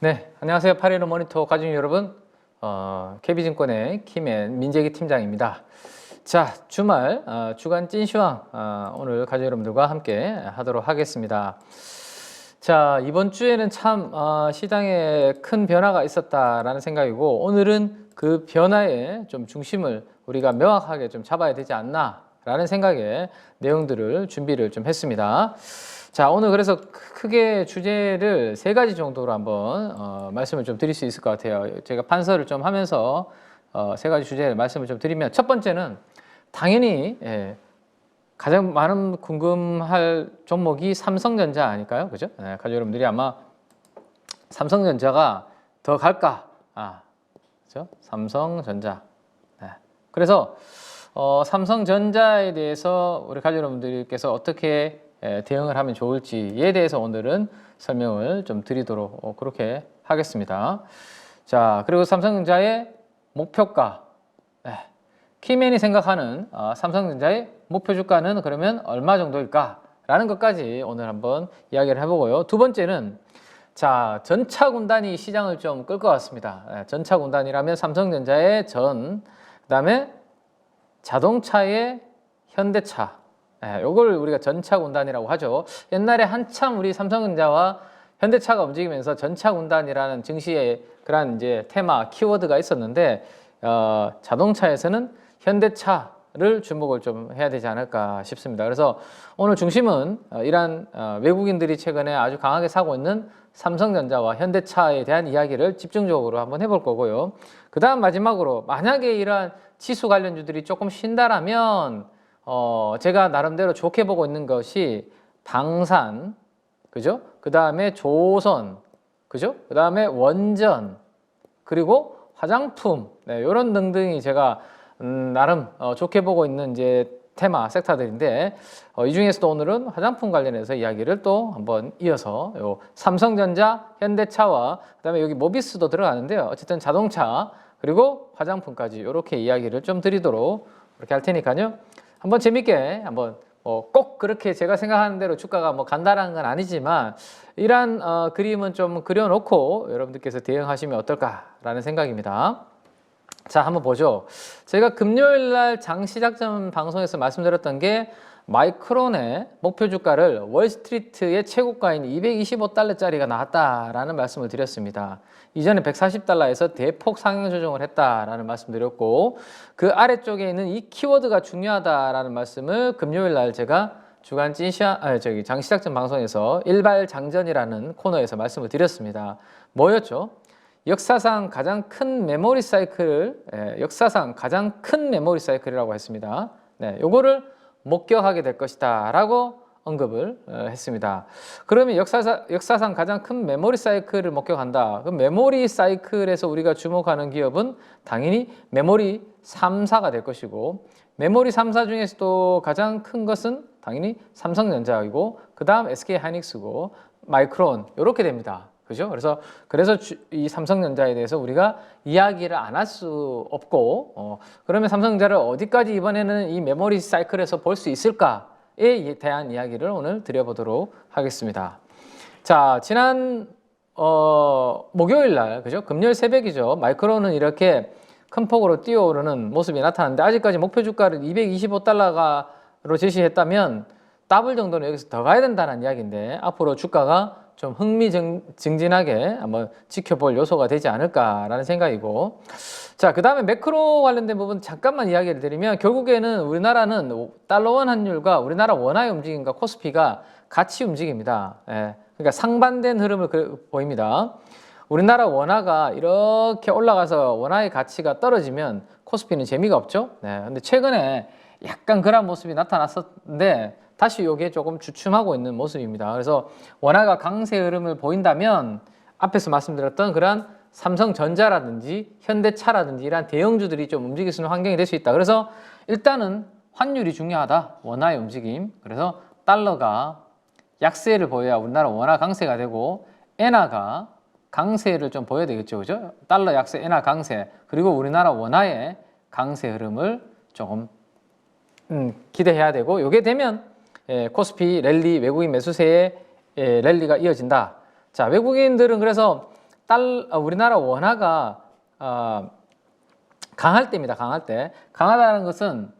네, 안녕하세요. 8.15 모니터 가족 여러분. KB증권의 김앤 민재기 팀장입니다. 자, 주말 주간 찐시황 오늘 가족 여러분들과 함께 하도록 하겠습니다. 자, 이번 주에는 참 시장에 큰 변화가 있었다라는 생각이고, 오늘은 그 변화의 좀 중심을 우리가 명확하게 좀 잡아야 되지 않나라는 생각의 내용들을 준비를 좀 했습니다. 자, 오늘 그래서 크게 주제를 세 가지 정도로 한번 말씀을 좀 드릴 수 있을 것 같아요. 제가 판서를 좀 하면서 세 가지 주제를 말씀을 좀 드리면, 첫 번째는 당연히 가장 많은 궁금할 종목이 삼성전자 아닐까요? 그죠? 가족 여러분들이 아마 삼성전자가 더 갈까? 그죠? 삼성전자. 그래서 삼성전자에 대해서 우리 가족 여러분들께서 어떻게 대응을 하면 좋을지에 대해서 오늘은 설명을 좀 드리도록 그렇게 하겠습니다. 자, 그리고 삼성전자의 목표가, 키맨이 생각하는 삼성전자의 목표 주가는 그러면 얼마 정도일까? 라는 것까지 오늘 한번 이야기를 해보고요. 두 번째는, 자, 전차군단이 시장을 좀 끌 것 같습니다. 전차군단이라면 삼성전자의 전, 그 다음에 자동차의 현대차, 요걸 우리가 전차군단이라고 하죠. 옛날에 한참 우리 삼성전자와 현대차가 움직이면서 전차군단이라는 증시의 그런 이제 테마, 키워드가 있었는데, 자동차에서는 현대차를 주목을 좀 해야 되지 않을까 싶습니다. 그래서 오늘 중심은 이러한 외국인들이 최근에 아주 강하게 사고 있는 삼성전자와 현대차에 대한 이야기를 집중적으로 한번 해볼 거고요. 그 다음 마지막으로, 만약에 이러한 지수 관련주들이 조금 쉰다라면 제가 나름대로 좋게 보고 있는 것이 방산, 그죠? 그 다음에 조선, 그죠? 그 다음에 원전, 그리고 화장품, 이런 등등이 제가 나름 좋게 보고 있는 이제 테마 섹터들인데, 이 중에서도 오늘은 화장품 관련해서 이야기를 또 한번 이어서 삼성전자, 현대차와 그다음에 여기 모비스도 들어가는데요. 어쨌든 자동차 그리고 화장품까지 이렇게 이야기를 좀 드리도록 그렇게 할 테니까요. 한번 재밌게 한번 꼭 그렇게 제가 생각하는 대로 주가가 뭐 간다라는 건 아니지만, 이러한 그림은 좀 그려놓고 여러분들께서 대응하시면 어떨까라는 생각입니다. 자, 한번 보죠. 제가 금요일 날 장 시작 전 방송에서 말씀드렸던 게, 마이크론의 목표 주가를 월스트리트의 최고가인 225달러짜리가 나왔다라는 말씀을 드렸습니다. 이전에 140달러에서 대폭 상향 조정을 했다라는 말씀 드렸고, 그 아래쪽에 있는 이 키워드가 중요하다라는 말씀을 금요일 날 제가 주간 장 시작 전 방송에서 일발장전이라는 코너에서 말씀을 드렸습니다. 뭐였죠? 역사상 가장 큰 메모리 사이클을, 역사상 가장 큰 메모리 사이클이라고 했습니다. 요거를 목격하게 될 것이다 라고 언급을 했습니다. 그러면 역사상 가장 큰 메모리 사이클을 목격한다. 그럼 메모리 사이클에서 우리가 주목하는 기업은 당연히 메모리 3사가 될 것이고, 메모리 3사 중에서도 가장 큰 것은 당연히 삼성전자이고, 그 다음 SK하이닉스고 마이크론, 이렇게 됩니다. 그죠? 그래서 이 삼성전자에 대해서 우리가 이야기를 안 할 수 없고, 그러면 삼성전자를 어디까지 이번에는 이 메모리 사이클에서 볼 수 있을까에 대한 이야기를 오늘 드려보도록 하겠습니다. 자, 지난 목요일 날, 그죠? 금요일 새벽이죠. 마이크론은 이렇게 큰 폭으로 뛰어오르는 모습이 나타났는데, 아직까지 목표 주가를 225달러로 제시했다면 더블 정도는 여기서 더 가야 된다는 이야기인데, 앞으로 주가가 좀 흥미진진하게 한번 지켜볼 요소가 되지 않을까라는 생각이고, 자, 그 다음에 매크로 관련된 부분 잠깐만 이야기를 드리면, 결국에는 우리나라는 달러원 환율과 우리나라 원화의 움직임과 코스피가 같이 움직입니다. 그러니까 상반된 흐름을 보입니다. 우리나라 원화가 이렇게 올라가서 원화의 가치가 떨어지면 코스피는 재미가 없죠. 근데 최근에 약간 그런 모습이 나타났었는데, 다시 이게 조금 주춤하고 있는 모습입니다. 그래서 원화가 강세 흐름을 보인다면 앞에서 말씀드렸던 그런 삼성전자라든지 현대차라든지 이런 대형주들이 좀 움직일 수 있는 환경이 될 수 있다. 그래서 일단은 환율이 중요하다. 원화의 움직임. 그래서 달러가 약세를 보여야 우리나라 원화 강세가 되고, 엔화가 강세를 좀 보여야 되겠죠. 그죠? 달러 약세, 엔화 강세. 그리고 우리나라 원화의 강세 흐름을 조금 기대해야 되고, 이게 되면 코스피 랠리, 외국인 매수세의 랠리가 이어진다. 자, 외국인들은 그래서 우리나라 원화가 강할 때입니다. 강할 때. 강하다는 것은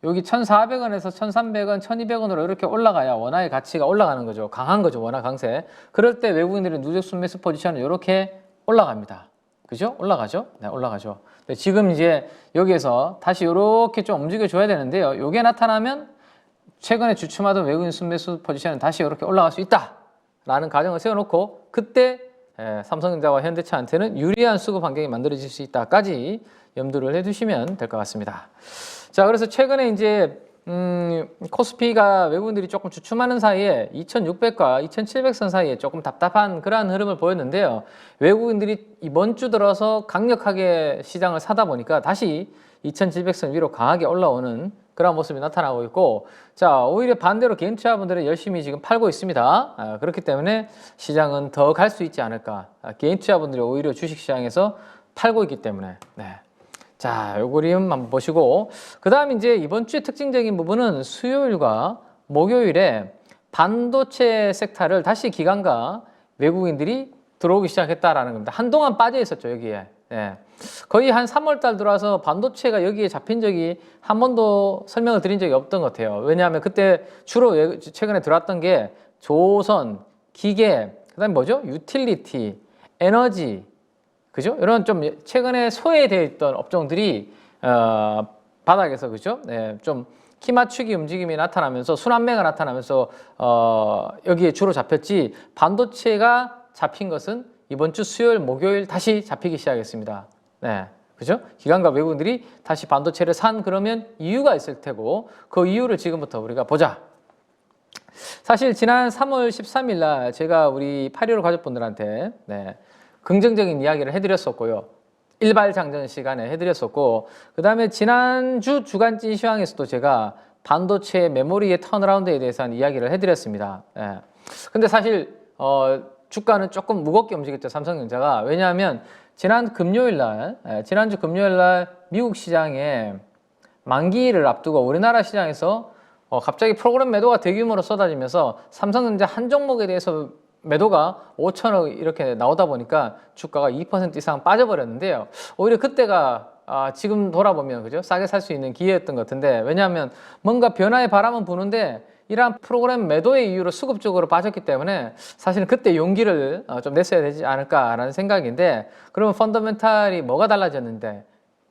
여기 1,400원에서 1,300원, 1,200원으로 이렇게 올라가야 원화의 가치가 올라가는 거죠. 강한 거죠. 원화 강세. 그럴 때 외국인들의 누적 순매수 포지션은 이렇게 올라갑니다. 그죠? 올라가죠? 네, 올라가죠. 근데 지금 이제 여기에서 다시 이렇게 좀 움직여줘야 되는데요. 이게 나타나면 최근에 주춤하던 외국인 순매수 포지션은 다시 이렇게 올라갈 수 있다라는 가정을 세워놓고 그때 삼성전자와 현대차한테는 유리한 수급 환경이 만들어질 수 있다까지 염두를 해두시면 될 것 같습니다. 자, 그래서 최근에 이제 코스피가 외국인들이 조금 주춤하는 사이에 2600과 2700선 사이에 조금 답답한 그러한 흐름을 보였는데요. 외국인들이 이번 주 들어서 강력하게 시장을 사다 보니까 다시 2700선 위로 강하게 올라오는 그런 모습이 나타나고 있고, 자, 오히려 반대로 개인 투자분들은 열심히 지금 팔고 있습니다. 그렇기 때문에 시장은 더 갈 수 있지 않을까. 개인 투자분들이 오히려 주식시장에서 팔고 있기 때문에. 네. 자, 요 그림 한번 보시고, 그 다음 이제 이번 주의 특징적인 부분은 수요일과 목요일에 반도체 섹터를 다시 기관과 외국인들이 들어오기 시작했다라는 겁니다. 한동안 빠져 있었죠, 여기에. 네. 거의 한 3월 달 들어와서 반도체가 여기에 잡힌 적이 한 번도 설명을 드린 적이 없던 것 같아요. 왜냐하면 그때 주로 최근에 들어왔던 게 조선, 기계, 그 다음에 뭐죠? 유틸리티, 에너지, 그죠? 이런 좀 최근에 소외되어 있던 업종들이 바닥에서 그죠? 네, 좀 키 맞추기 움직임이 나타나면서 순환매가 나타나면서 여기에 주로 잡혔지 반도체가 잡힌 것은 이번 주 수요일, 목요일 다시 잡히기 시작했습니다. 네, 그죠? 기관과 외국인들이 다시 반도체를 산 그러면 이유가 있을 테고 그 이유를 지금부터 우리가 보자. 사실 지난 3월 13일 날 제가 우리 8.15 가족분들한테 긍정적인 이야기를 해드렸었고요. 일발 장전 시간에 해드렸었고, 그 다음에 지난주 주간진 시황에서도 제가 반도체 메모리의 턴어라운드에 대해서 한 이야기를 해드렸습니다. 근데 사실 주가는 조금 무겁게 움직였죠, 삼성전자가. 왜냐하면 지난주 금요일 날 미국 시장에 만기를 앞두고 우리나라 시장에서 갑자기 프로그램 매도가 대규모로 쏟아지면서 삼성전자 한 종목에 대해서 매도가 5천억 이렇게 나오다 보니까 주가가 2% 이상 빠져버렸는데요. 오히려 그때가 지금 돌아보면 그죠? 싸게 살 수 있는 기회였던 것 같은데, 왜냐하면 뭔가 변화의 바람은 부는데 이러한 프로그램 매도의 이유로 수급적으로 빠졌기 때문에 사실은 그때 용기를 좀 냈어야 되지 않을까라는 생각인데, 그러면 펀더멘탈이 뭐가 달라졌는데,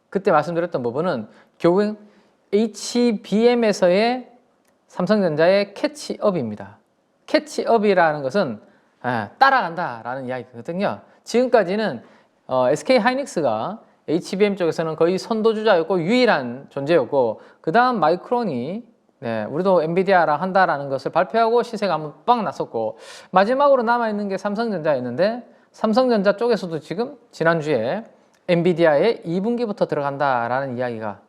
그때 말씀드렸던 부분은 결국 HBM에서의 삼성전자의 캐치업입니다. 캐치업이라는 것은 따라간다라는 이야기거든요. 지금까지는 SK하이닉스가 HBM 쪽에서는 거의 선도주자였고 유일한 존재였고, 그 다음 마이크론이 우리도 엔비디아랑 한다라는 것을 발표하고 시세가 한번 빵 났었고, 마지막으로 남아있는 게 삼성전자였는데, 삼성전자 쪽에서도 지금 지난주에 엔비디아의 2분기부터 들어간다라는 이야기가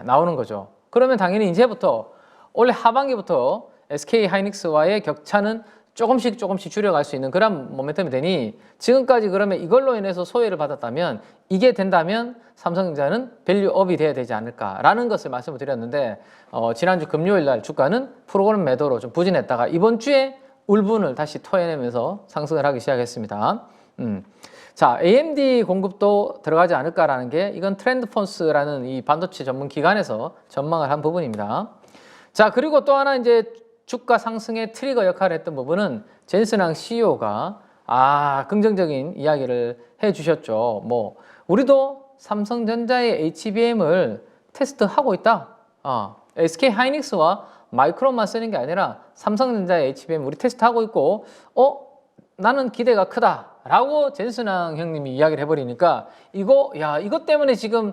나오는 거죠. 그러면 당연히 이제부터 올해 하반기부터 SK하이닉스와의 격차는 조금씩 줄여갈 수 있는 그런 모멘텀이 되니, 지금까지 그러면 이걸로 인해서 소외를 받았다면, 이게 된다면 삼성전자는 밸류업이 돼야 되지 않을까라는 것을 말씀을 드렸는데, 지난주 금요일 날 주가는 프로그램 매도로 좀 부진했다가 이번 주에 울분을 다시 토해내면서 상승을 하기 시작했습니다. 자, AMD 공급도 들어가지 않을까라는 게, 이건 트렌드폰스라는 이 반도체 전문 기관에서 전망을 한 부분입니다. 자, 그리고 또 하나 이제 주가 상승의 트리거 역할을 했던 부분은 젠슨항 CEO가 긍정적인 이야기를 해주셨죠. 뭐 우리도 삼성전자의 HBM을 테스트하고 있다. SK하이닉스와 마이크론만 쓰는 게 아니라 삼성전자의 HBM 우리 테스트하고 있고, 나는 기대가 크다 라고 젠슨항 형님이 이야기를 해버리니까 이것 때문에 지금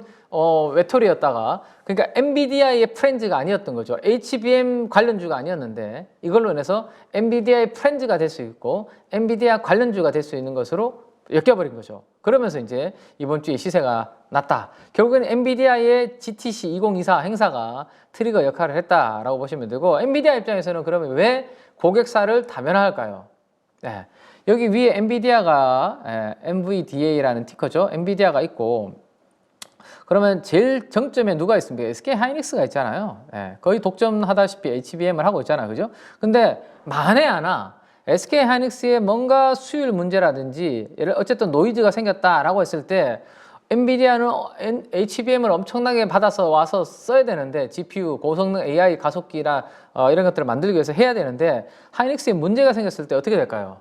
외톨이였다가, 그러니까 엔비디아의 프렌즈가 아니었던 거죠. HBM 관련주가 아니었는데 이걸로 인해서 엔비디아의 프렌즈가 될 수 있고 엔비디아 관련주가 될 수 있는 것으로 엮여버린 거죠. 그러면서 이제 이번 주에 시세가 났다. 결국에는 엔비디아의 GTC 2024 행사가 트리거 역할을 했다라고 보시면 되고, 엔비디아 입장에서는 그러면 왜 고객사를 다변화할까요? 여기 위에 엔비디아가 NVDA라는 티커죠. 엔비디아가 있고, 그러면 제일 정점에 누가 있습니까? SK하이닉스가 있잖아요. 거의 독점하다시피 HBM을 하고 있잖아요. 그죠? 근데 만에 하나 SK 하이닉스에 뭔가 수율 문제라든지 어쨌든 노이즈가 생겼다라고 했을 때 엔비디아는 HBM을 엄청나게 받아서 와서 써야 되는데 GPU, 고성능 AI 가속기나 이런 것들을 만들기 위해서 해야 되는데 하이닉스에 문제가 생겼을 때 어떻게 될까요?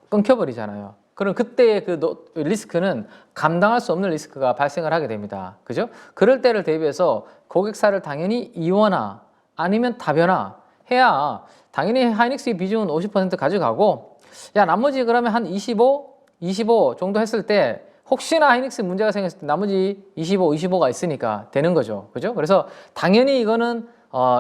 끊겨버리잖아요. 그럼 그때의 그 리스크는 감당할 수 없는 리스크가 발생을 하게 됩니다. 그죠? 그럴 때를 대비해서 고객사를 당연히 이원화 아니면 다변화 해야 당연히 하이닉스의 비중은 50% 가져가고 야 나머지 그러면 한 25 정도 했을 때 혹시나 하이닉스 문제가 생겼을 때 나머지 25가 있으니까 되는 거죠. 그죠? 그래서 당연히 이거는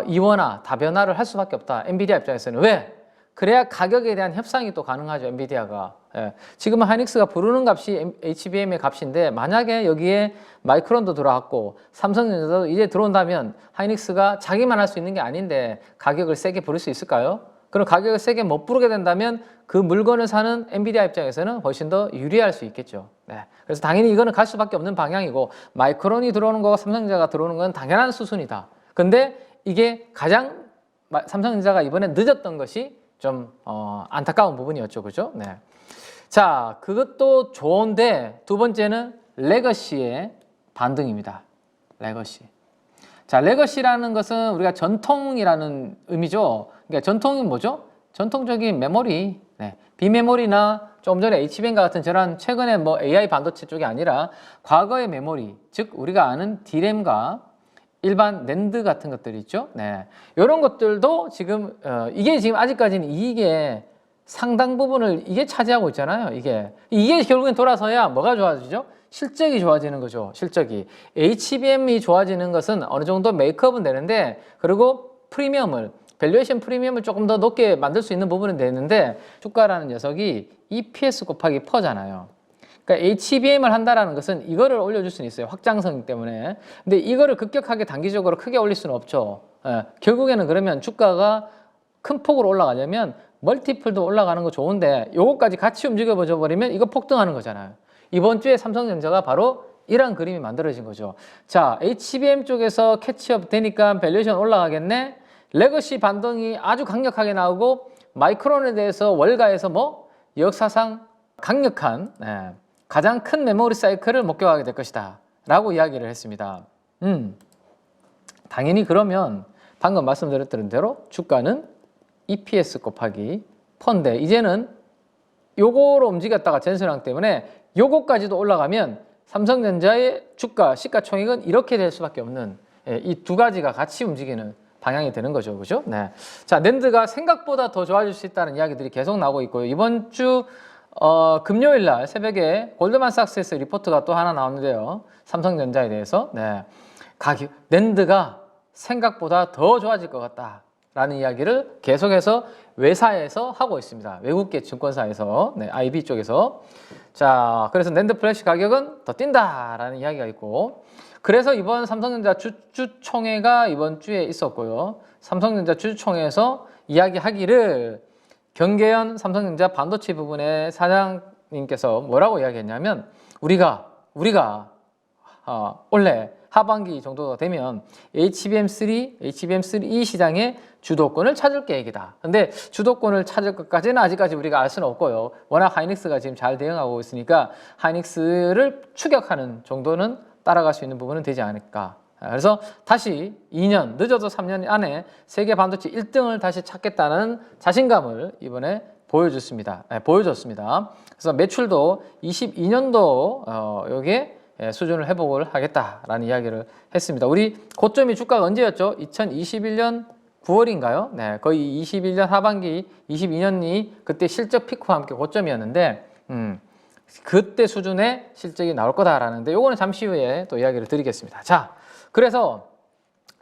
이원화, 다변화를 할 수밖에 없다. 엔비디아 입장에서는. 왜? 그래야 가격에 대한 협상이 또 가능하죠. 엔비디아가. 예. 지금은 하이닉스가 부르는 값이 HBM의 값인데 만약에 여기에 마이크론도 들어왔고 삼성전자도 이제 들어온다면 하이닉스가 자기만 할 수 있는 게 아닌데 가격을 세게 부를 수 있을까요? 그럼 가격을 세게 못 부르게 된다면 그 물건을 사는 엔비디아 입장에서는 훨씬 더 유리할 수 있겠죠. 네. 그래서 당연히 이거는 갈 수밖에 없는 방향이고 마이크론이 들어오는 거와 삼성전자가 들어오는 건 당연한 수순이다. 근데 이게 가장 삼성전자가 이번에 늦었던 것이 좀 안타까운 부분이었죠. 그죠? 네. 자, 그것도 좋은데 두 번째는 레거시의 반등입니다. 레거시. 자, 레거시라는 것은 우리가 전통이라는 의미죠. 그러니까 전통은 뭐죠? 전통적인 메모리, 네. 비메모리나 조금 전에 HBM과 같은 저런 최근에 뭐 AI 반도체 쪽이 아니라 과거의 메모리, 즉 우리가 아는 D램과 일반 낸드 같은 것들이 있죠. 네. 이런 것들도 지금 이게 지금 아직까지는 이게 상당 부분을 이게 차지하고 있잖아요. 이게 결국엔 돌아서야 뭐가 좋아지죠? 실적이 좋아지는 거죠. 실적이. HBM이 좋아지는 것은 어느 정도 메이크업은 되는데 그리고 밸류에이션 프리미엄을 조금 더 높게 만들 수 있는 부분은 되는데 주가라는 녀석이 EPS 곱하기 퍼잖아요. 그러니까 HBM을 한다라는 것은 이거를 올려줄 수는 있어요. 확장성 때문에. 근데 이거를 급격하게 단기적으로 크게 올릴 수는 없죠. 결국에는 그러면 주가가 큰 폭으로 올라가려면 멀티플도 올라가는 거 좋은데 요거까지 같이 움직여 버리면 이거 폭등하는 거잖아요. 이번 주에 삼성전자가 바로 이런 그림이 만들어진 거죠. 자, HBM 쪽에서 캐치업 되니까 밸류에이션 올라가겠네. 레거시 반등이 아주 강력하게 나오고 마이크론에 대해서 월가에서 뭐 역사상 강력한 가장 큰 메모리 사이클을 목격하게 될 것이다 라고 이야기를 했습니다. 당연히 그러면 방금 말씀드렸던 대로 주가는 EPS 곱하기 퍼인데 이제는 요거로 움직였다가 전선황 때문에 요거까지도 올라가면 삼성전자의 주가 시가총액은 이렇게 될 수밖에 없는 이 두 가지가 같이 움직이는 방향이 되는 거죠. 그죠? 네. 자, 낸드가 생각보다 더 좋아질 수 있다는 이야기들이 계속 나오고 있고요. 이번 주 금요일 날 새벽에 골드만삭스에서 리포트가 또 하나 나오는데요. 삼성전자에 대해서. 네. 낸드가 생각보다 더 좋아질 것 같다라는 이야기를 계속해서 외사에서 하고 있습니다. 외국계 증권사에서, IB 쪽에서. 자, 그래서 낸드 플래시 가격은 더 뛴다라는 이야기가 있고, 그래서 이번 삼성전자 주주총회가 이번 주에 있었고요. 삼성전자 주주총회에서 이야기하기를 경계현 삼성전자 반도체 부분의 사장님께서 뭐라고 이야기했냐면 우리가 원래 하반기 정도 되면 HBM3E 시장의 주도권을 찾을 계획이다. 근데 주도권을 찾을 것까지는 아직까지 우리가 알 수는 없고요. 워낙 하이닉스가 지금 잘 대응하고 있으니까 하이닉스를 추격하는 정도는 따라갈 수 있는 부분은 되지 않을까. 그래서 다시 2년, 늦어도 3년 안에 세계 반도체 1등을 다시 찾겠다는 자신감을 이번에 보여줬습니다. 그래서 매출도 22년도 여기에 수준을 회복을 하겠다라는 이야기를 했습니다. 우리 고점이 주가가 언제였죠? 2021년 9월인가요? 네, 거의 21년 하반기 22년이 그때 실적 피크와 함께 고점이었는데 그때 수준의 실적이 나올 거다라는데 요거는 잠시 후에 또 이야기를 드리겠습니다. 자, 그래서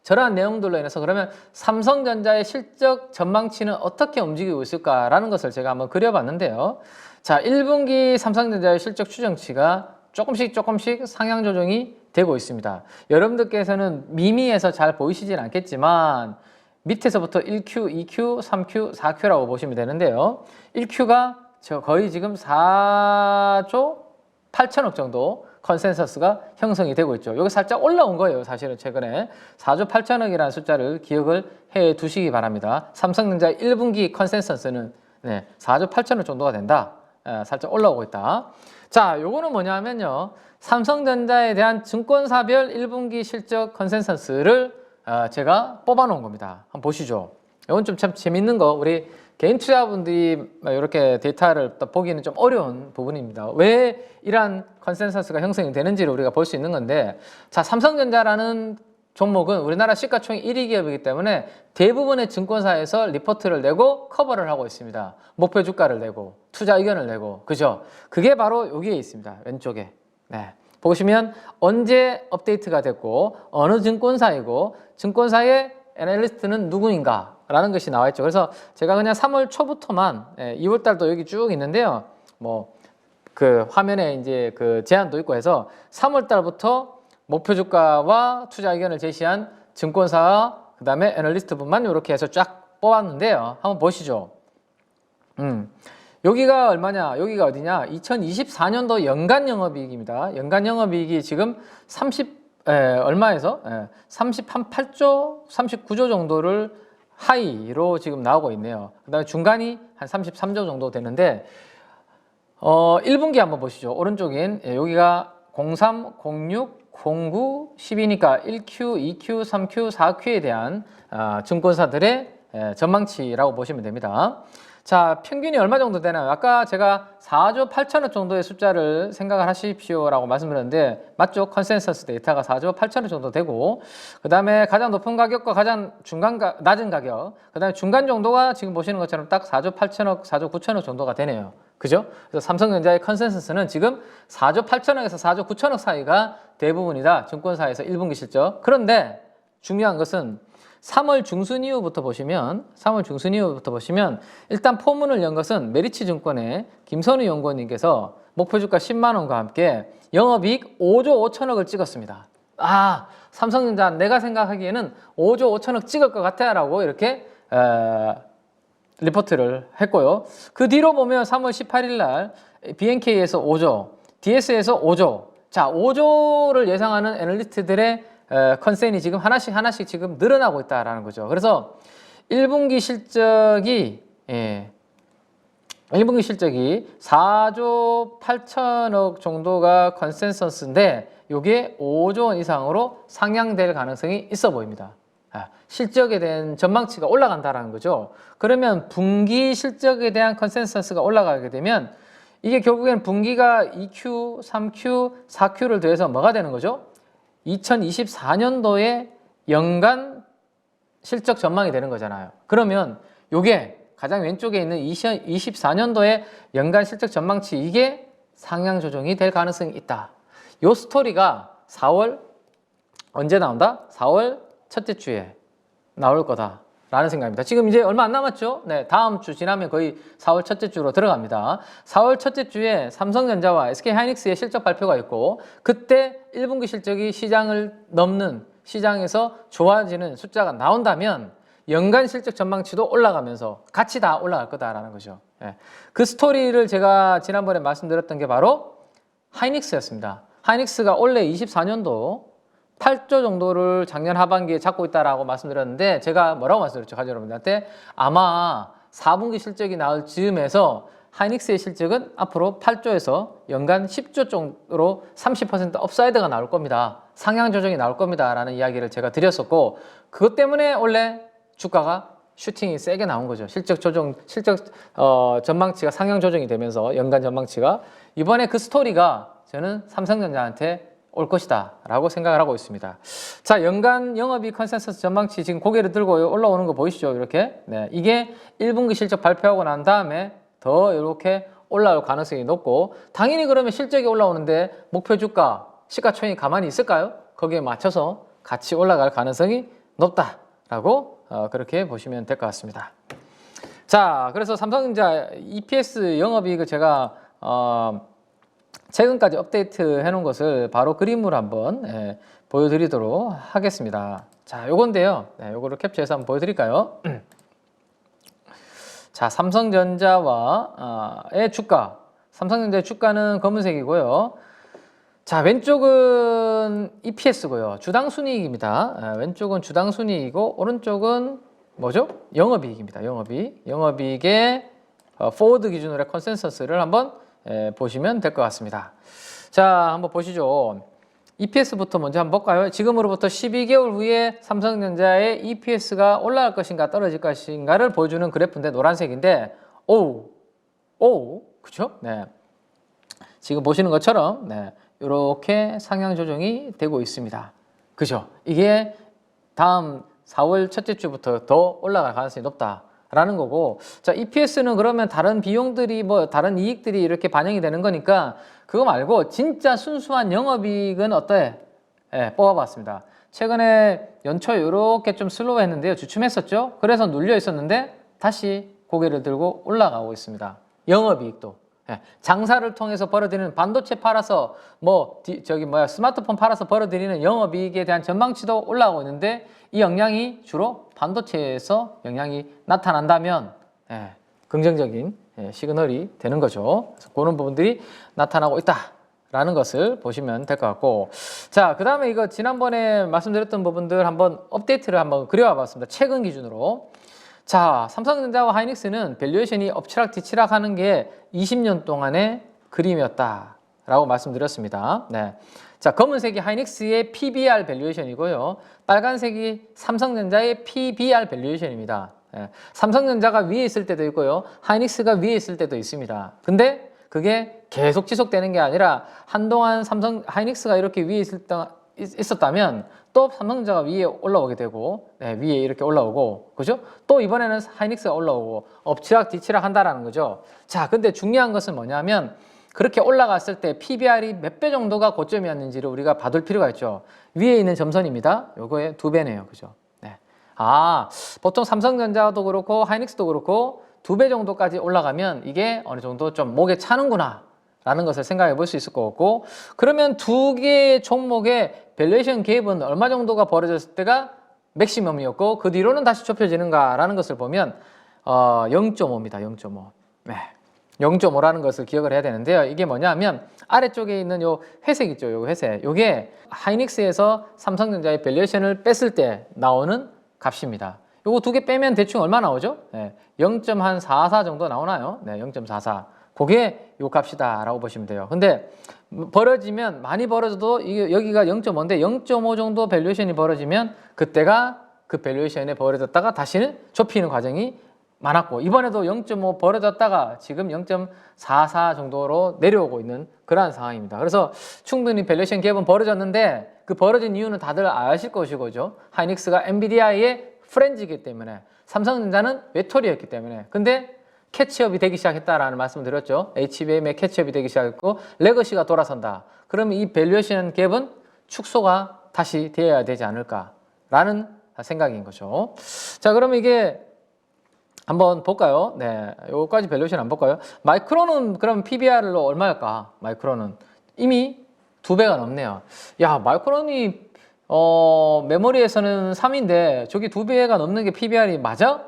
저러한 내용들로 인해서 그러면 삼성전자의 실적 전망치는 어떻게 움직이고 있을까라는 것을 제가 한번 그려봤는데요. 자, 1분기 삼성전자의 실적 추정치가 조금씩 상향 조정이 되고 있습니다. 여러분들께서는 미미해서 잘 보이시진 않겠지만 밑에서부터 1Q, 2Q, 3Q, 4Q라고 보시면 되는데요. 1Q가 거의 지금 4조 8천억 정도 컨센서스가 형성이 되고 있죠. 여기 살짝 올라온 거예요. 사실은 최근에 4조 8천억이라는 숫자를 기억을 해 두시기 바랍니다. 삼성전자 1분기 컨센서스는 네, 4조 8천억 정도가 된다. 살짝 올라오고 있다. 자, 요거는 뭐냐면요. 삼성전자에 대한 증권사별 1분기 실적 컨센서스를 제가 뽑아 놓은 겁니다. 한번 보시죠. 이건 좀 참 재밌는 거, 우리 개인 투자분들이 이렇게 데이터를 보기는 좀 어려운 부분입니다. 왜 이러한 컨센서스가 형성이 되는지를 우리가 볼 수 있는 건데, 자, 삼성전자라는 종목은 우리나라 시가총액 1위 기업이기 때문에 대부분의 증권사에서 리포트를 내고 커버를 하고 있습니다. 목표 주가를 내고 투자 의견을 내고, 그죠? 그게 바로 여기에 있습니다. 왼쪽에. 네. 보시면 언제 업데이트가 됐고 어느 증권사이고 증권사의 애널리스트는 누구인가 라는 것이 나와 있죠. 그래서 제가 그냥 3월 초부터만 2월 달도 여기 쭉 있는데요. 뭐 그 화면에 이제 그 제한도 있고 해서 3월 달부터 목표 주가와 투자 의견을 제시한 증권사와 그다음에 애널리스트분만 이렇게 해서 쫙 뽑았는데요. 한번 보시죠. 여기가 얼마냐? 여기가 어디냐? 2024년도 연간 영업이익입니다. 연간 영업이익이 지금 얼마에서? 38조, 39조 정도를 하이로 지금 나오고 있네요. 그 다음에 중간이 한 33조 정도 되는데, 1분기 한번 보시죠. 오른쪽인, 여기가 03, 06, 09, 10이니까 1Q, 2Q, 3Q, 4Q에 대한 증권사들의 전망치라고 보시면 됩니다. 자, 평균이 얼마 정도 되나요? 아까 제가 4조 8천억 정도의 숫자를 생각을 하십시오라고 말씀드렸는데, 맞죠? 컨센서스 데이터가 4조 8천억 정도 되고, 그 다음에 가장 높은 가격과 가장 낮은 가격, 그 다음에 중간 정도가 지금 보시는 것처럼 딱 4조 8천억, 4조 9천억 정도가 되네요. 그죠? 그래서 삼성전자의 컨센서스는 지금 4조 8천억에서 4조 9천억 사이가 대부분이다. 증권사에서 1분기 실적. 그런데 중요한 것은 3월 중순 이후부터 보시면 일단 포문을 연 것은 메리츠증권의 김선우 연구원님께서 목표주가 10만 원과 함께 영업이익 5조 5천억을 찍었습니다. 아, 삼성전자 내가 생각하기에는 5조 5천억 찍을 것 같아 라고 이렇게 리포트를 했고요. 그 뒤로 보면 3월 18일 날 BNK에서 5조, DS에서 5조. 자, 5조를 예상하는 애널리스트들의 컨센이 지금 하나씩 지금 늘어나고 있다라는 거죠. 그래서 1분기 실적이 4조 8천억 정도가 컨센서스인데 이게 5조 원 이상으로 상향될 가능성이 있어 보입니다. 실적에 대한 전망치가 올라간다라는 거죠. 그러면 분기 실적에 대한 컨센서스가 올라가게 되면 이게 결국엔 분기가 2Q, 3Q, 4Q를 더해서 뭐가 되는 거죠? 2024년도에 연간 실적 전망이 되는 거잖아요. 그러면 이게 가장 왼쪽에 있는 2024년도에 연간 실적 전망치, 이게 상향 조정이 될 가능성이 있다. 이 스토리가 4월 언제 나온다? 4월 첫째 주에 나올 거다라는 생각입니다. 지금 이제 얼마 안 남았죠? 네, 다음 주 지나면 거의 4월 첫째 주로 들어갑니다. 4월 첫째 주에 삼성전자와 SK하이닉스의 실적 발표가 있고, 그때 1분기 실적이 시장을 넘는, 시장에서 좋아지는 숫자가 나온다면 연간 실적 전망치도 올라가면서 같이 다 올라갈 거다라는 거죠. 네. 그 스토리를 제가 지난번에 말씀드렸던 게 바로 하이닉스였습니다. 하이닉스가 원래 24년도 8조 정도를 작년 하반기에 잡고 있다라고 말씀드렸는데, 제가 뭐라고 말씀드렸죠? 가족 여러분들한테 아마 4분기 실적이 나올 즈음에서 하이닉스의 실적은 앞으로 8조에서 연간 10조 정도로 30% 업사이드가 나올 겁니다. 상향 조정이 나올 겁니다. 라는 이야기를 제가 드렸었고, 그것 때문에 원래 주가가 슈팅이 세게 나온 거죠. 실적 전망치가 상향 조정이 되면서 연간 전망치가, 이번에 그 스토리가 저는 삼성전자한테 올 것이다 라고 생각을 하고 있습니다. 자, 연간 영업이익 컨센서스 전망치 지금 고개를 들고 올라오는 거 보이시죠? 이렇게. 네, 이게 1분기 실적 발표하고 난 다음에 더 이렇게 올라올 가능성이 높고, 당연히 그러면 실적이 올라오는데 목표 주가, 시가총액이 가만히 있을까요? 거기에 맞춰서 같이 올라갈 가능성이 높다라고 그렇게 보시면 될 것 같습니다. 자, 그래서 삼성전자 EPS 영업이익을 제가 최근까지 업데이트 해놓은 것을 바로 그림으로 한번 보여드리도록 하겠습니다. 자, 요건데요. 네, 요거를 캡처해서 한번 보여드릴까요? 자, 삼성전자의 주가. 삼성전자의 주가는 검은색이고요. 자, 왼쪽은 EPS고요. 주당 순이익입니다. 왼쪽은 주당 순이익이고, 오른쪽은 뭐죠? 영업이익입니다. 영업이익. 영업이익의 포워드 기준으로의 컨센서스를 한번 보시면 될 것 같습니다. 자, 한번 보시죠. EPS부터 먼저 한번 볼까요? 지금으로부터 12개월 후에 삼성전자의 EPS가 올라갈 것인가 떨어질 것인가를 보여주는 그래프인데 노란색인데 그죠? 네. 지금 보시는 것처럼 이렇게 상향 조정이 되고 있습니다. 그죠? 이게 다음 4월 첫째 주부터 더 올라갈 가능성이 높다라는 거고, 자, EPS는 그러면 다른 비용들이 다른 이익들이 이렇게 반영이 되는 거니까 그거 말고 진짜 순수한 영업이익은 어때? 뽑아봤습니다. 최근에 연초 이렇게 좀 슬로우했는데요. 주춤했었죠. 그래서 눌려 있었는데 다시 고개를 들고 올라가고 있습니다. 영업이익도. 장사를 통해서 벌어들이는 반도체 팔아서 스마트폰 팔아서 벌어들이는 영업이익에 대한 전망치도 올라오고 있는데 이 영향이 주로 반도체에서 영향이 나타난다면 긍정적인 시그널이 되는 거죠. 그래서 그런 부분들이 나타나고 있다라는 것을 보시면 될 것 같고, 자, 그 다음에 이거 지난번에 말씀드렸던 부분들 한번 업데이트를 한번 그려와 봤습니다. 최근 기준으로. 자, 삼성전자와 하이닉스는 밸류에이션이 엎치락뒤치락 하는 게 20년 동안의 그림이었다라고 말씀드렸습니다. 네. 자, 검은색이 하이닉스의 PBR 밸류에이션이고요. 빨간색이 삼성전자의 PBR 밸류에이션입니다. 삼성전자가 위에 있을 때도 있고요. 하이닉스가 위에 있을 때도 있습니다. 근데 그게 계속 지속되는 게 아니라 한동안 하이닉스가 이렇게 위에 있었다면 또 삼성전자가 위에 올라오게 되고 위에 이렇게 올라오고, 그죠? 또 이번에는 하이닉스가 올라오고 엎치락 뒤치락 한다라는 거죠. 자, 근데 중요한 것은 뭐냐면 그렇게 올라갔을 때 PBR이 몇 배 정도가 고점이었는지를 우리가 봐둘 필요가 있죠. 위에 있는 점선입니다. 요거의 2배네요. 그죠? 네. 보통 삼성전자도 그렇고 하이닉스도 그렇고 2배 정도까지 올라가면 이게 어느 정도 좀 목에 차는구나 라는 것을 생각해 볼 수 있을 것 같고, 그러면 두 개의 종목의 밸류에이션 갭은 얼마 정도가 벌어졌을 때가 맥시멈이었고 그 뒤로는 다시 좁혀지는가 라는 것을 보면 0.5입니다. 0.5. 네. 0.5라는 것을 기억을 해야 되는데요. 이게 뭐냐면 아래쪽에 있는 요 회색 있죠. 요 회색. 요게 하이닉스에서 삼성전자의 밸류에이션을 뺐을 때 나오는 값입니다. 요거 두 개 빼면 대충 얼마 나오죠? 0.44 정도 나오나요? 0.44. 그게 요 값이다 라고 보시면 돼요. 근데 벌어지면 많이 벌어져도 여기가 0.5인데 0.5 정도 밸류에이션이 벌어지면 그때가 그 밸류에이션에 벌어졌다가 다시는 좁히는 과정이 많았고, 이번에도 0.5 벌어졌다가 지금 0.44 정도로 내려오고 있는 그러한 상황입니다. 그래서 충분히 밸류에이션 갭은 벌어졌는데 그 벌어진 이유는 다들 아실 것이고죠. 하이닉스가 엔비디아의 프렌즈이기 때문에, 삼성전자는 외톨이였기 때문에. 근데 캐치업이 되기 시작했다라는 말씀을 드렸죠. HBM의 캐치업이 되기 시작했고 레거시가 돌아선다. 그러면 이 밸류에이션 갭은 축소가 다시 되어야 되지 않을까라는 생각인 거죠. 자, 그러면 이게 한번 볼까요? 네, 요거까지 밸류에이션 안 볼까요? 마이크론은 그럼 PBR로 얼마일까? 마이크론은 이미 2배가 넘네요. 야, 마이크론이 메모리에서는 3인데 저기 2배가 넘는 게 PBR이 맞아?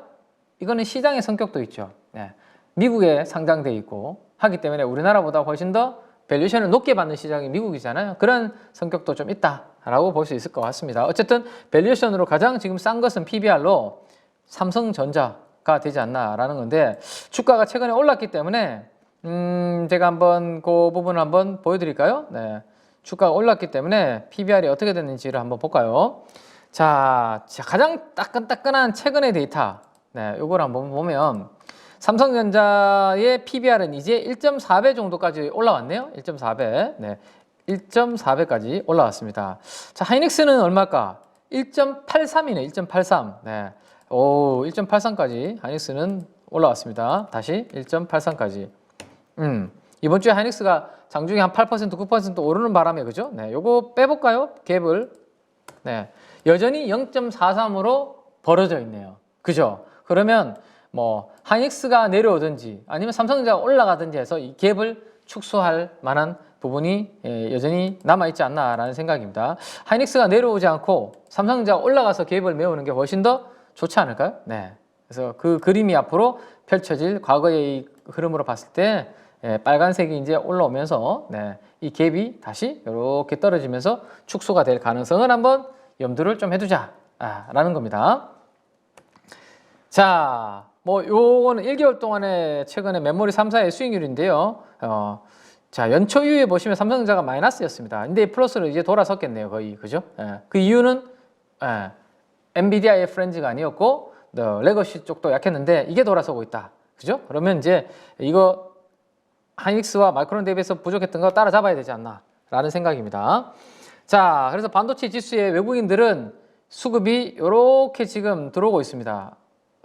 이거는 시장의 성격도 있죠. 미국에 상장돼 있고 하기 때문에 우리나라보다 훨씬 더 밸류에이션을 높게 받는 시장이 미국이잖아요. 그런 성격도 좀 있다라고 볼 수 있을 것 같습니다. 어쨌든 밸류에이션으로 가장 지금 싼 것은 PBR로 삼성전자가 되지 않나라는 건데, 주가가 최근에 올랐기 때문에 제가 한번 그 부분을 한번 보여드릴까요? 네, 주가가 올랐기 때문에 PBR이 어떻게 됐는지를 한번 볼까요? 자, 가장 따끈따끈한 최근의 데이터, 요걸 한번 보면 삼성전자의 PBR은 이제 1.4배 정도까지 올라왔네요. 1.4배. 1.4배까지 올라왔습니다. 자, 하이닉스는 얼마일까? 1.83이네. 1.83. 1.83까지 하이닉스는 올라왔습니다. 다시 1.83까지. 이번 주에 하이닉스가 장중에 한 8%, 9% 오르는 바람에, 그죠? 요거 빼볼까요? 갭을. 여전히 0.43으로 벌어져 있네요. 그죠? 그러면 하이닉스가 내려오든지 아니면 삼성전자가 올라가든지 해서 이 갭을 축소할 만한 부분이 여전히 남아있지 않나라는 생각입니다. 하이닉스가 내려오지 않고 삼성전자가 올라가서 갭을 메우는 게 훨씬 더 좋지 않을까요? 그래서 그 그림이 앞으로 펼쳐질 과거의 흐름으로 봤을 때 빨간색이 이제 올라오면서 이 갭이 다시 이렇게 떨어지면서 축소가 될 가능성을 한번 염두를 좀 해두자 라는 겁니다. 자, 뭐 요거는 1개월 동안에 최근에 메모리 3사의 수익률인데요. 자, 연초 이후에 보시면 삼성전자가 마이너스였습니다. 근데 플러스로 이제 돌아섰겠네요, 거의. 그죠? 그 이유는 엔비디아의 프렌즈가 아니었고 레거시 쪽도 약했는데 이게 돌아서고 있다. 그죠? 그러면 이제 이거 하이닉스와 마이크론 대비해서 부족했던 거 따라잡아야 되지 않나 라는 생각입니다. 자, 그래서 반도체 지수의 외국인들은 수급이 이렇게 지금 들어오고 있습니다.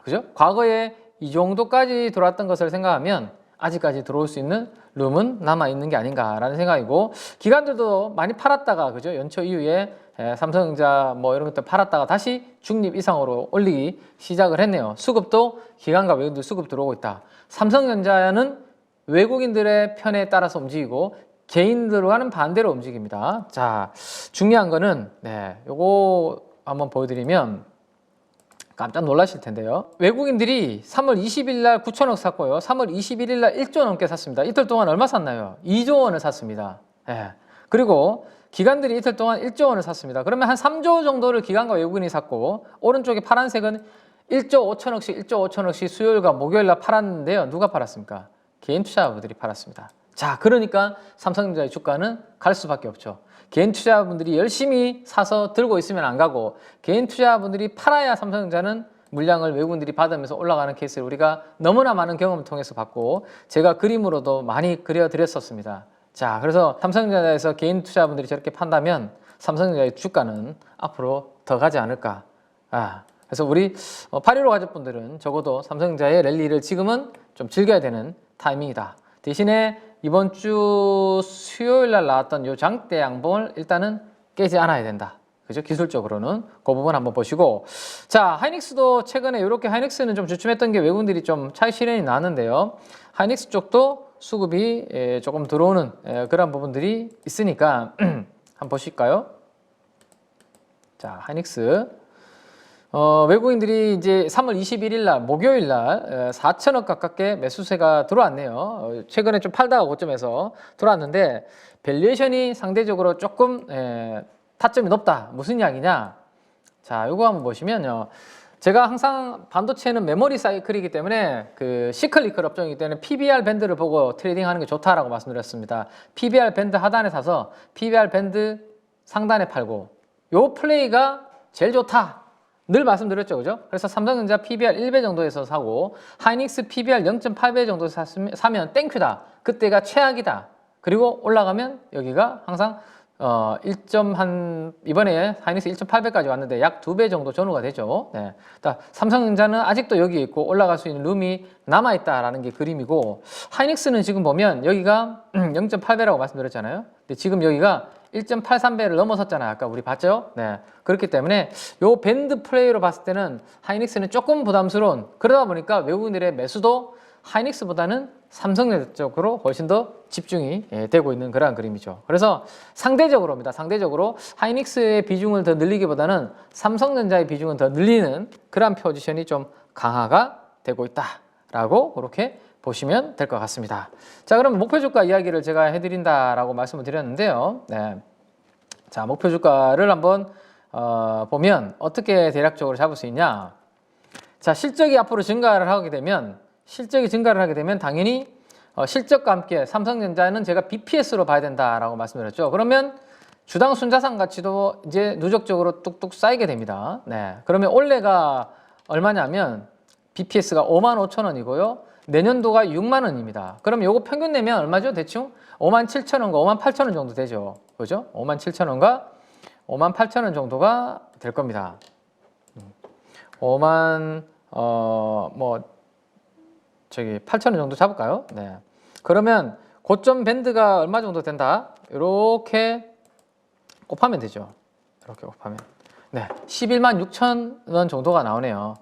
그죠? 과거에 이 정도까지 들어왔던 것을 생각하면 아직까지 들어올 수 있는 룸은 남아있는 게 아닌가라는 생각이고, 기관들도 많이 팔았다가, 그죠? 연초 이후에 삼성전자 뭐 이런 것들 팔았다가 다시 중립 이상으로 올리기 시작을 했네요. 수급도 기관과 외국인들 수급 들어오고 있다. 삼성전자는 외국인들의 편에 따라서 움직이고 개인들과는 반대로 움직입니다. 자, 중요한 거는 요거 한번 보여드리면 깜짝 놀라실 텐데요. 외국인들이 3월 20일 날 9천억 샀고요. 3월 21일 날 1조 넘게 샀습니다. 이틀 동안 얼마 샀나요? 2조 원을 샀습니다. 그리고 기관들이 이틀 동안 1조 원을 샀습니다. 그러면 한 3조 정도를 기관과 외국인이 샀고, 오른쪽에 파란색은 1조 5천억씩 1조 5천억씩 수요일과 목요일 날 팔았는데요. 누가 팔았습니까? 개인 투자자분들이 팔았습니다. 자, 그러니까 삼성전자의 주가는 갈 수밖에 없죠. 개인 투자자분들이 열심히 사서 들고 있으면 안 가고, 개인 투자자분들이 팔아야 삼성전자는 물량을 외국인들이 받으면서 올라가는 케이스를 우리가 너무나 많은 경험을 통해서 봤고, 제가 그림으로도 많이 그려드렸었습니다. 자, 그래서 삼성전자에서 개인 투자자분들이 저렇게 판다면 삼성전자의 주가는 앞으로 더 가지 않을까. 그래서 우리 815 가족분들은 적어도 삼성전자의 랠리를 지금은 좀 즐겨야 되는 타이밍이다. 대신에 이번 주 수요일 날 나왔던 요 장대 양봉을 일단은 깨지 않아야 된다. 그죠? 기술적으로는 그 부분 한번 보시고, 자, 하이닉스도 최근에 이렇게 하이닉스는 좀 주춤했던 게 외국인들이 좀 차익 실현이 나왔는데요. 하이닉스 쪽도 수급이 조금 들어오는 그런 부분들이 있으니까 한번 보실까요? 자, 하이닉스 외국인들이 이제 3월 21일 날 목요일 날 4천억 가깝게 매수세가 들어왔네요. 최근에 좀 팔다가 고점에서 들어왔는데 밸류에이션이 상대적으로 조금 타점이 높다. 무슨 이야기냐? 자, 이거 한번 보시면요. 제가 항상 반도체는 메모리 사이클이기 때문에 그 시클리컬 업종이기 때문에 PBR 밴드를 보고 트레이딩하는 게 좋다라고 말씀드렸습니다. PBR 밴드 하단에 사서 PBR 밴드 상단에 팔고, 요 플레이가 제일 좋다. 늘 말씀드렸죠, 그죠? 그래서 삼성전자 PBR 1배 정도에서 사고, 하이닉스 PBR 0.8배 정도에서 사면 땡큐다. 그때가 최악이다. 그리고 올라가면 여기가 항상 이번에 하이닉스 1.8배까지 왔는데 약 2배 정도 전후가 되죠. 삼성전자는 아직도 여기 있고 올라갈 수 있는 룸이 남아있다라는 게 그림이고, 하이닉스는 지금 보면 여기가 0.8배라고 말씀드렸잖아요. 근데 지금 여기가 1.83배를 넘어섰잖아요. 아까 우리 봤죠? 그렇기 때문에 요 밴드 플레이로 봤을 때는 하이닉스는 조금 부담스러운, 그러다 보니까 외국인들의 매수도 하이닉스보다는 삼성전자 쪽으로 훨씬 더 집중이 되고 있는 그러한 그림이죠. 그래서 상대적으로입니다. 상대적으로 하이닉스의 비중을 더 늘리기보다는 삼성전자의 비중을 더 늘리는 그러한 포지션이 좀 강화가 되고 있다라고 그렇게 보시면 될 것 같습니다. 자, 그럼 목표 주가 이야기를 제가 해드린다라고 말씀을 드렸는데요. 자, 목표 주가를 한번 보면 어떻게 대략적으로 잡을 수 있냐? 자, 실적이 앞으로 증가를 하게 되면 당연히 실적과 함께 삼성전자는 제가 BPS로 봐야 된다라고 말씀드렸죠. 그러면 주당 순자산 가치도 이제 누적적으로 뚝뚝 쌓이게 됩니다. 그러면 올해가 얼마냐면 BPS가 55,000원이고요. 내년도가 6만 원입니다. 그럼 요거 평균 내면 얼마죠? 대충 57,000원과 58,000원 정도 되죠. 그죠? 57,000원과 58,000원 정도가 될 겁니다. 8,000원 정도 잡을까요? 그러면 고점 밴드가 얼마 정도 된다? 이렇게 곱하면 되죠. 이렇게 곱하면. 11만 6천 원 정도가 나오네요.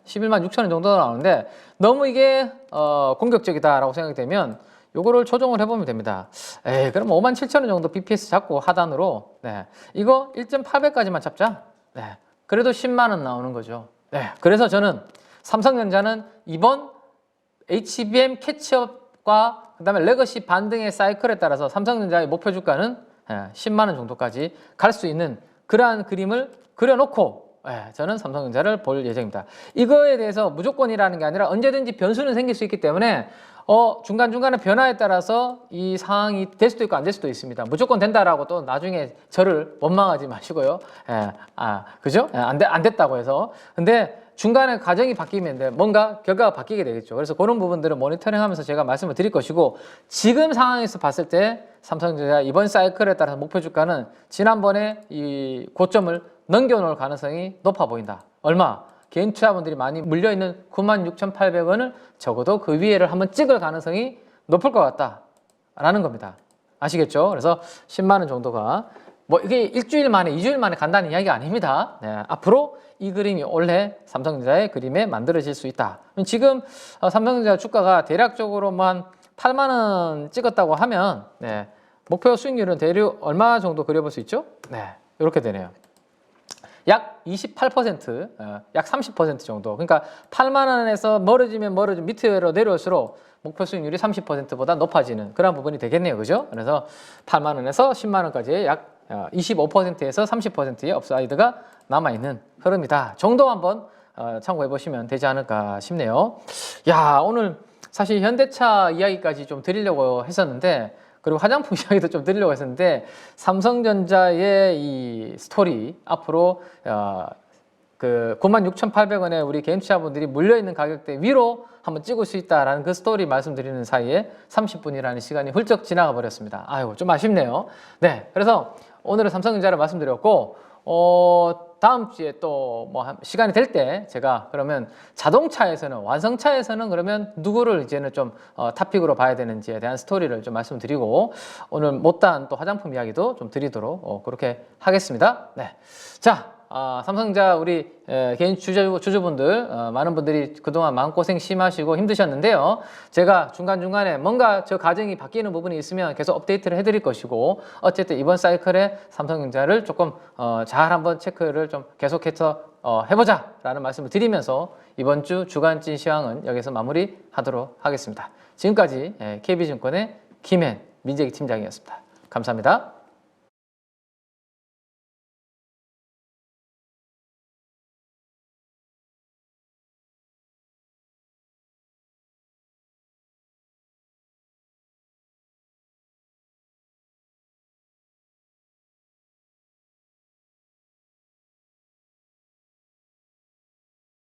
11만 6천 원 정도가 나오는데 너무 이게 공격적이다라고 생각되면 요거를 조정을 해보면 됩니다. 그럼 5만 7천 원 정도 BPS 잡고 하단으로 이거 1.8배까지만 잡자. 그래도 10만 원 나오는 거죠. 그래서 저는 삼성전자는 이번 HBM 캐치업과 그 다음에 레거시 반등의 사이클에 따라서 삼성전자의 목표 주가는 10만 원 정도까지 갈 수 있는 그러한 그림을 그려놓고 저는 삼성전자를 볼 예정입니다. 이거에 대해서 무조건이라는 게 아니라 언제든지 변수는 생길 수 있기 때문에 중간중간에 변화에 따라서 이 상황이 될 수도 있고 안 될 수도 있습니다. 무조건 된다라고 또 나중에 저를 원망하지 마시고요. 그죠? 안 됐다고 해서. 근데 중간에 과정이 바뀌면 뭔가 결과가 바뀌게 되겠죠. 그래서 그런 부분들은 모니터링하면서 제가 말씀을 드릴 것이고, 지금 상황에서 봤을 때 삼성전자 이번 사이클에 따라서 목표 주가는 지난번에 이 고점을 넘겨놓을 가능성이 높아 보인다. 얼마? 개인 투자분들이 많이 물려있는 96,800원을 적어도 그 위에를 한번 찍을 가능성이 높을 것 같다라는 겁니다. 아시겠죠? 그래서 10만 원 정도가 이게 일주일 만에 2주일 만에 간다는 이야기가 아닙니다. 앞으로 이 그림이 원래 삼성전자의 그림에 만들어질 수 있다. 지금 삼성전자 주가가 대략적으로만 8만 원 찍었다고 하면 목표 수익률은 대략 얼마 정도 그려볼 수 있죠? 이렇게 되네요. 약 28%, 약 30% 정도. 그러니까 8만 원에서 멀어지면 밑으로 내려올수록 목표 수익률이 30%보다 높아지는 그런 부분이 되겠네요. 그죠? 그래서 8만 원에서 10만 원까지 약 25%에서 30%의 업사이드가 남아있는 흐름이다 정도 한번 참고해 보시면 되지 않을까 싶네요. 오늘 사실 현대차 이야기까지 좀 드리려고 했었는데, 그리고 화장품 이야기도 좀 드리려고 했었는데, 삼성전자의 이 스토리 앞으로 그 96,800원에 우리 개인 투자분들이 물려있는 가격대 위로 한번 찍을 수 있다라는 그 스토리 말씀드리는 사이에 30분이라는 시간이 훌쩍 지나가 버렸습니다. 좀 아쉽네요. 그래서 오늘은 삼성전자를 말씀드렸고, 다음 주에 또 시간이 될 때 제가 그러면 자동차에서는, 완성차에서는 그러면 누구를 이제는 좀 탑픽으로 봐야 되는지에 대한 스토리를 좀 말씀드리고, 오늘 못다한 또 화장품 이야기도 좀 드리도록 그렇게 하겠습니다. 자, 삼성전자 우리 개인 주주분들 많은 분들이 그동안 마음고생 심하시고 힘드셨는데요. 제가 중간중간에 뭔가 저 가정이 바뀌는 부분이 있으면 계속 업데이트를 해드릴 것이고, 어쨌든 이번 사이클에 삼성전자를 조금 잘 한번 체크를 좀 계속해서 해보자 라는 말씀을 드리면서 이번 주 주간찐 시황은 여기서 마무리하도록 하겠습니다. 지금까지 KB증권의 김현 민재기 팀장이었습니다. 감사합니다.